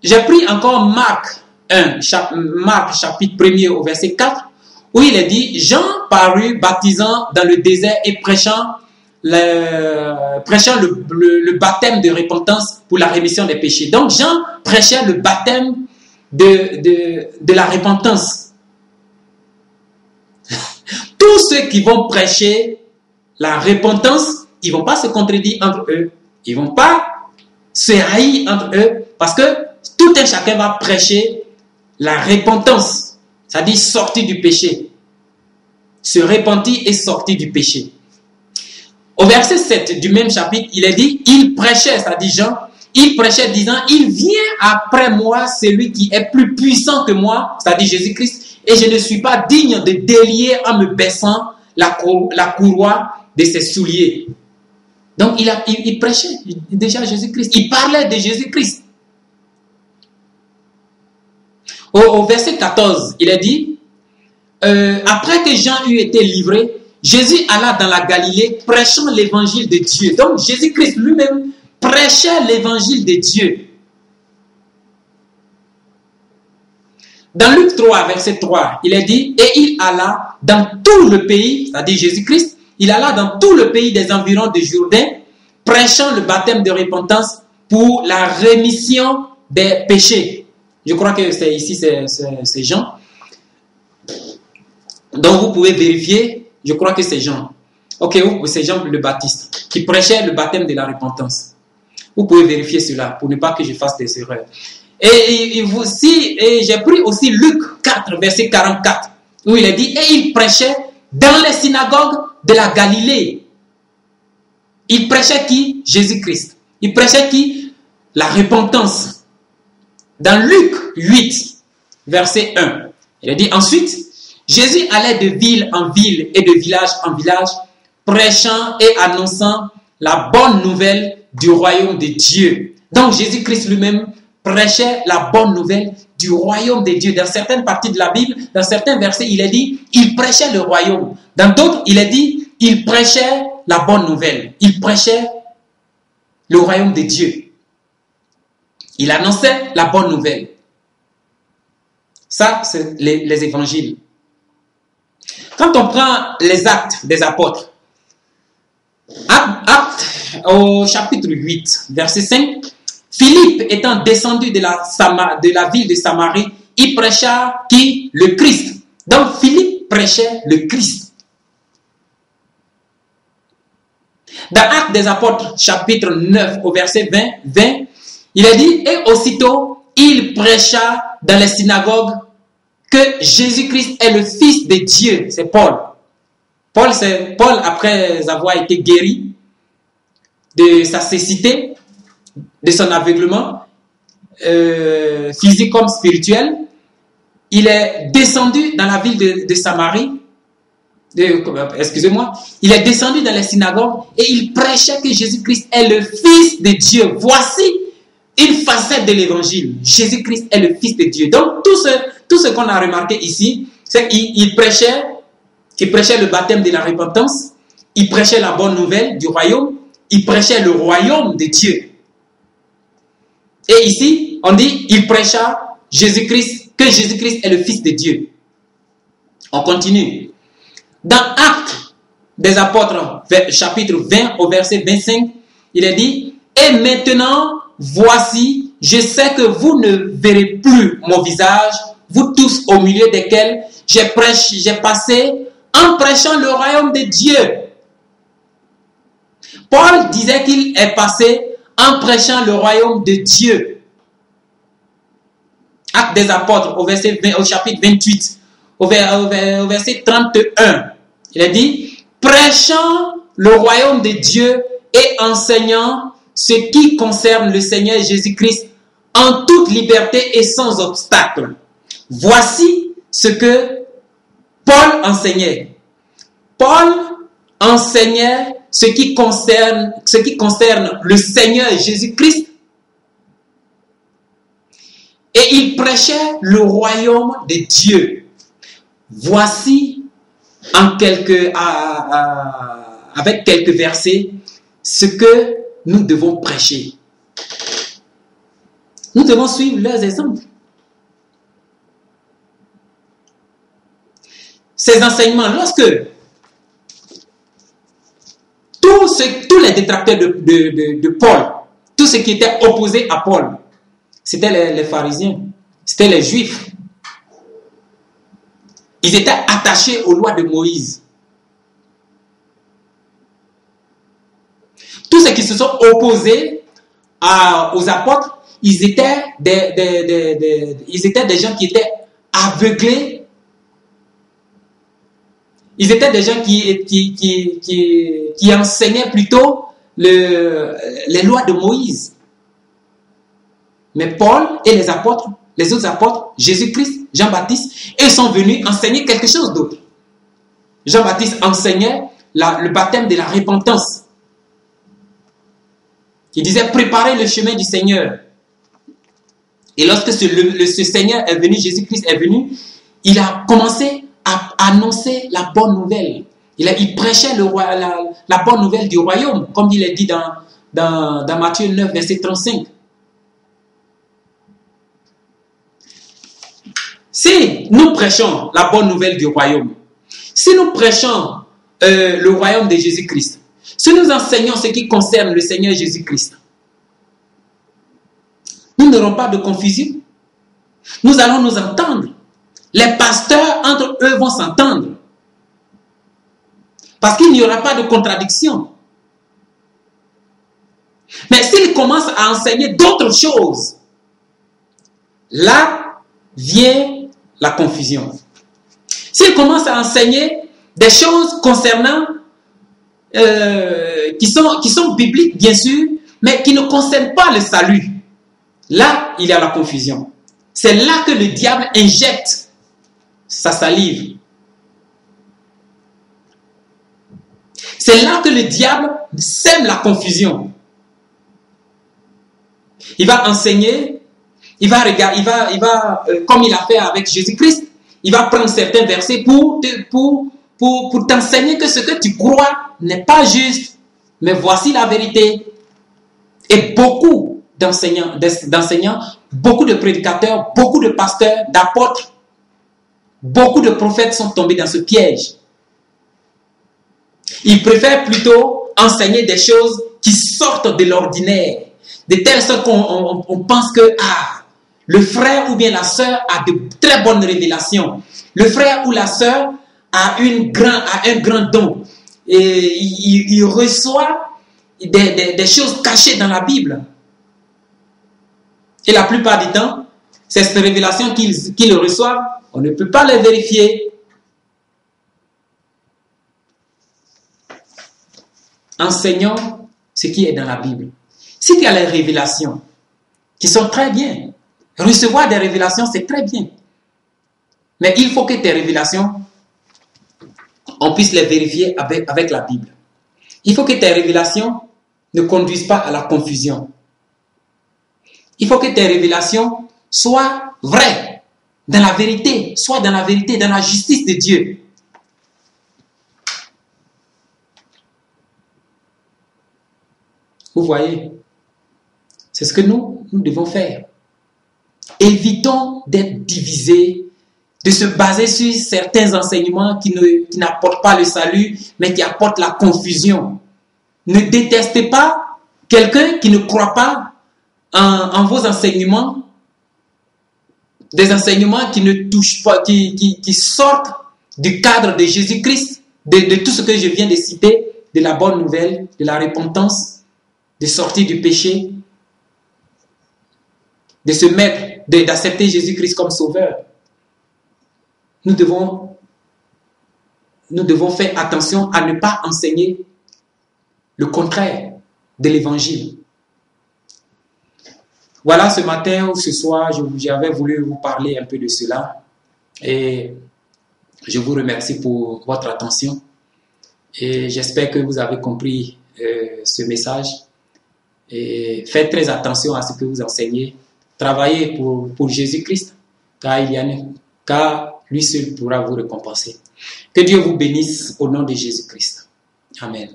J'ai pris encore Marc chapitre 1er au verset 4, où il est dit, Jean parut baptisant dans le désert et prêchant le baptême de repentance pour la rémission des péchés. Donc Jean prêchait le baptême de la repentance. Tous ceux qui vont prêcher la repentance, ils ne vont pas se contredire entre eux. Ils ne vont pas se haïr entre eux, parce que tout un chacun va prêcher la repentance, c'est-à-dire sortir du péché. Se repentir et sortir du péché. Au verset 7 du même chapitre, il est dit, il prêchait, c'est-à-dire Jean, il prêchait disant, il vient après moi celui qui est plus puissant que moi, c'est-à-dire Jésus-Christ, et je ne suis pas digne de délier en me baissant la courroie de ses souliers. Donc il prêchait déjà Jésus-Christ, il parlait de Jésus-Christ. Au verset 14, il est dit, après que Jean eut été livré, Jésus alla dans la Galilée prêchant l'évangile de Dieu. Donc Jésus-Christ lui-même prêchait l'évangile de Dieu. Dans Luc 3, verset 3, il est dit, et il alla dans tout le pays, c'est-à-dire Jésus-Christ, il alla dans tout le pays des environs de Jourdain, prêchant le baptême de repentance pour la rémission des péchés. Je crois que c'est ici, c'est Jean. Donc vous pouvez vérifier, je crois que c'est Jean. Ok, c'est Jean le Baptiste qui prêchait le baptême de la repentance. Vous pouvez vérifier cela pour ne pas que je fasse des erreurs. Et j'ai pris aussi Luc 4, verset 44, où il est dit, et il prêchait dans les synagogues de la Galilée. Il prêchait qui? Jésus-Christ. Il prêchait qui? La repentance. Dans Luc 8, verset 1, il est dit, ensuite, Jésus allait de ville en ville et de village en village, prêchant et annonçant la bonne nouvelle du royaume de Dieu. Donc Jésus-Christ lui-même prêchait la bonne nouvelle du royaume de Dieu. Dans certaines parties de la Bible, dans certains versets, il est dit, il prêchait le royaume. Dans d'autres, il est dit, il prêchait la bonne nouvelle. Il prêchait le royaume de Dieu. Il annonçait la bonne nouvelle. Ça, c'est les évangiles. Quand on prend les actes des apôtres, actes au chapitre 8, verset 5, Philippe étant descendu de la ville de Samarie, il prêcha qui? Le Christ. Donc Philippe prêchait le Christ. Dans Actes des apôtres, chapitre 9, au verset 20, il est dit, et aussitôt, il prêcha dans les synagogues que Jésus-Christ est le Fils de Dieu. C'est Paul. Paul, après avoir été guéri de sa cécité, de son aveuglement, physique comme spirituel, il est descendu dans la ville de Samarie, il est descendu dans les synagogues et il prêchait que Jésus-Christ est le Fils de Dieu. Voici une facette de l'évangile. Jésus-Christ est le Fils de Dieu. Donc tout ce qu'on a remarqué ici, c'est qu'il prêchait le baptême de la repentance, il prêchait la bonne nouvelle du royaume, il prêchait le royaume de Dieu. Et ici, on dit, il prêcha Jésus-Christ, que Jésus-Christ est le Fils de Dieu. On continue. Dans Actes des apôtres, chapitre 20, au verset 25, il est dit, et maintenant, voici, je sais que vous ne verrez plus mon visage, vous tous au milieu desquels j'ai passé en prêchant le royaume de Dieu. Paul disait qu'il est passé en prêchant le royaume de Dieu. Actes des apôtres, au chapitre 28, au verset 31, il est dit, prêchant le royaume de Dieu et enseignant ce qui concerne le Seigneur Jésus-Christ en toute liberté et sans obstacle. Voici ce que Paul enseignait. Paul enseignait ce qui concerne le Seigneur Jésus-Christ et il prêchait le royaume de Dieu. Voici avec quelques versets ce que nous devons prêcher. Nous devons suivre leurs exemples. Ces enseignements, lorsque tous les détracteurs de Paul, tous ceux qui étaient opposés à Paul, c'était les pharisiens, c'était les juifs. Ils étaient attachés aux lois de Moïse. Tous ceux qui se sont opposés aux apôtres, ils étaient des gens qui étaient aveuglés. Ils étaient des gens qui enseignaient plutôt les lois de Moïse. Mais Paul et les apôtres, les autres apôtres, Jésus-Christ, Jean-Baptiste, ils sont venus enseigner quelque chose d'autre. Jean-Baptiste enseignait le baptême de la repentance. Il disait préparez le chemin du Seigneur. Et lorsque ce Seigneur est venu, Jésus-Christ est venu, il a commencé à annoncer la bonne nouvelle. Il prêchait la bonne nouvelle du royaume, comme il est dit dans Matthieu 9, verset 35. Si nous prêchons la bonne nouvelle du royaume, si nous prêchons le royaume de Jésus-Christ, si nous enseignons ce qui concerne le Seigneur Jésus-Christ, nous n'aurons pas de confusion. Nous allons nous entendre. Les pasteurs, entre eux, vont s'entendre. Parce qu'il n'y aura pas de contradiction. Mais s'ils commencent à enseigner d'autres choses, là vient la confusion. S'ils commencent à enseigner des choses concernant, qui sont bibliques, bien sûr, mais qui ne concernent pas le salut, là, il y a la confusion. C'est là que le diable injecte sa salive. C'est là que le diable sème la confusion. Il va enseigner, il va comme il a fait avec Jésus-Christ, il va prendre certains versets pour t'enseigner que ce que tu crois n'est pas juste, mais voici la vérité. Et beaucoup d'enseignants, beaucoup de prédicateurs, beaucoup de pasteurs, d'apôtres, beaucoup de prophètes sont tombés dans ce piège. Ils préfèrent plutôt enseigner des choses qui sortent de l'ordinaire, de telle sorte qu'on pense que le frère ou bien la sœur a de très bonnes révélations. Le frère ou la sœur a un grand don. Et il reçoit des choses cachées dans la Bible. Et la plupart du temps, ces révélations qu'ils reçoivent, on ne peut pas les vérifier. Enseignons ce qui est dans la Bible. Si tu as les révélations, qui sont très bien, recevoir des révélations, c'est très bien. Mais il faut que tes révélations, on puisse les vérifier avec la Bible. Il faut que tes révélations ne conduisent pas à la confusion. Il faut que tes révélations soient vraies, dans la vérité, soit dans la vérité, dans la justice de Dieu. Vous voyez, c'est ce que nous devons faire. Évitons d'être divisés, de se baser sur certains enseignements qui n'apportent pas le salut, mais qui apportent la confusion. Ne détestez pas quelqu'un qui ne croit pas en vos enseignements, des enseignements qui ne touchent pas, qui sortent du cadre de Jésus-Christ, de tout ce que je viens de citer, de la bonne nouvelle, de la repentance, de sortir du péché, de se mettre, d'accepter Jésus-Christ comme sauveur. Nous devons faire attention à ne pas enseigner le contraire de l'évangile. Voilà, ce matin ou ce soir, j'avais voulu vous parler un peu de cela. Et je vous remercie pour votre attention. Et j'espère que vous avez compris ce message. Et faites très attention à ce que vous enseignez. Travaillez pour Jésus-Christ, car lui seul pourra vous récompenser. Que Dieu vous bénisse au nom de Jésus-Christ. Amen.